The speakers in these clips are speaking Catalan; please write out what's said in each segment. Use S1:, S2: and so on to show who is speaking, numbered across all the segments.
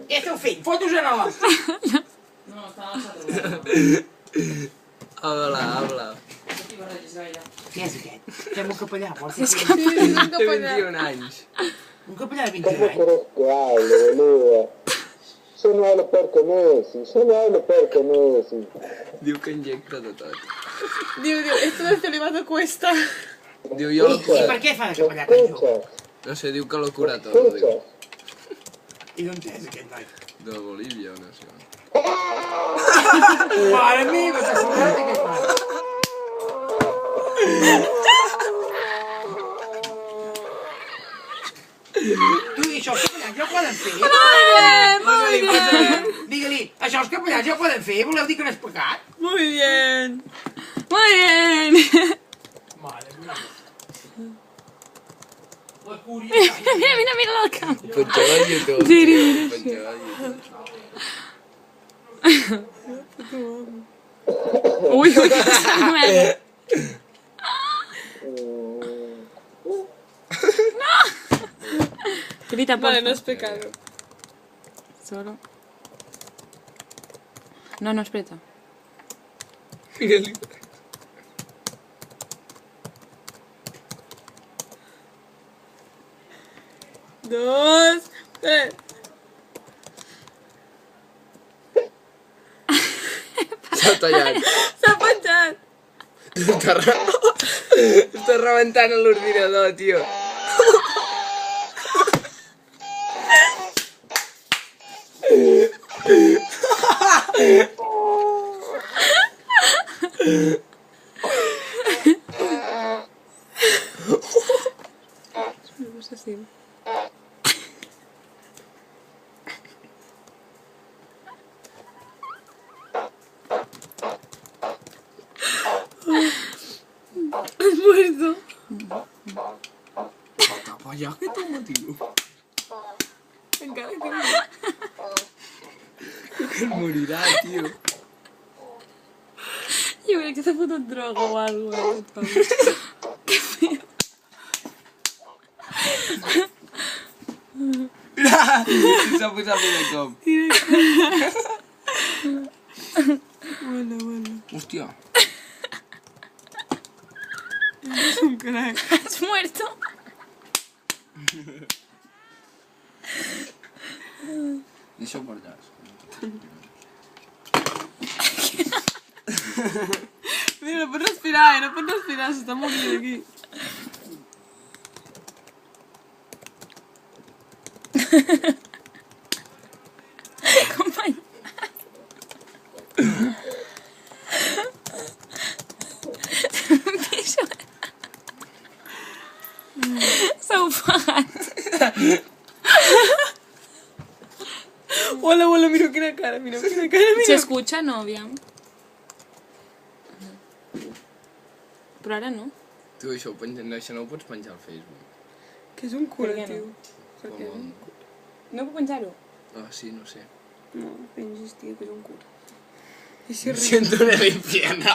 S1: Què esteu fent? Fotos o no?
S2: No, està a la xata.
S3: Habla.
S2: No t'hi barregis gaire.
S1: Què és aquest? Fem un capellà, vols dir?
S4: Sí, és un
S3: Té
S4: capellà.
S3: 21 anys.
S1: Un capellà de
S5: ¿Cómo
S1: 21 anys?
S5: querés que hable, boluda? Yo no hablo peor que Messi, yo no hablo peor que Messi.
S3: Diu que injecta de tot.
S4: Diu, esto del celibato cuesta.
S3: Diu jo lo
S1: I
S3: cura.
S1: per què fa de
S5: ¿Me
S1: capellà tan jove?
S5: escuchas?
S3: No sé, diu que lo cura
S5: ¿Me
S3: tot, diu.
S5: escuchas?
S1: I d'on és aquest noi?
S3: De Bolívia o no sé.
S1: Mare meva, s'ha sobrat aquest noi. Tu, i això els capellans ja ho poden fer?
S4: Muy bien.
S1: Digue-li, això els capellans ja ho poden fer? Voleu dir que no és pecat?
S4: Muy bien. Muy bien.
S1: Mare meva. La cúria...
S4: Mira la cama.
S3: Ho penjava a YouTube.
S4: Diri,
S3: Ho penjava a YouTube.
S4: Uy, merda. Grita, por
S6: Vale, no es pecado.
S4: Solo. No, espera.
S3: Mira-li.
S6: Dos, tres.
S3: S'ha tallat.
S6: S'ha penjat.
S3: Està rebentant l'ordinador, tio.
S4: Vamos así.
S6: Has muerto.
S3: Tapa ja que toma, tio.
S6: Encara que no.
S3: Que et morirà, tio.
S4: Jo crec que s'ha fotut droga o alguna cosa. Que feo.
S3: S'ha posat bé de cop.
S6: Bueno.
S3: Hòstia.
S6: Es un crack.
S4: ¿Has muerto?
S3: Deixa-ho per llars.
S6: Mira, no pot respirar, no pot respirar, s'està morint aquí.
S4: Company. S'ha ofegat.
S6: Hola, mira quina cara, mira.
S4: ¿Se escucha, novia? Però ara no.
S3: Tu, això no ho pots penjar al Facebook.
S6: Que és un cura,
S4: Per què no?
S6: tio. Per què?
S4: No puc penjar-ho?
S3: Ah, sí, no sé.
S6: No, pengis, tio, que és un cura. I si riu?
S3: Siento en el infierno.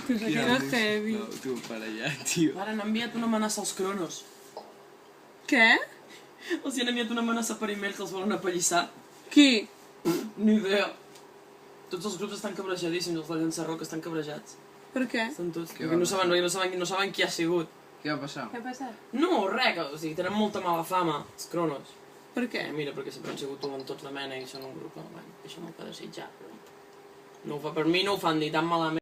S6: Que era heavy.
S3: No, tu, per allà, tio.
S2: Ara han enviat una amenaça als cronos.
S6: Què?
S2: Els han enviat una amenaça per email que els volen apallissar.
S6: Qui?
S2: Ni idea. Tots els grups estan cabrejadíssims, els de Llançarroc estan cabrejats.
S6: Per què?
S2: Estan tots.
S3: Què
S2: Perquè
S3: va
S2: no saben qui ha sigut.
S3: Què va passar?
S4: Què ha passat?
S2: No, res, o sigui, tenen molta mala fama, els cronos.
S6: Per què?
S2: Mira, perquè sempre han sigut un tots de mena i són un grup, bueno, això no ho fa desitjar, però... No ho fa per mi, no ho fan ni tan malament.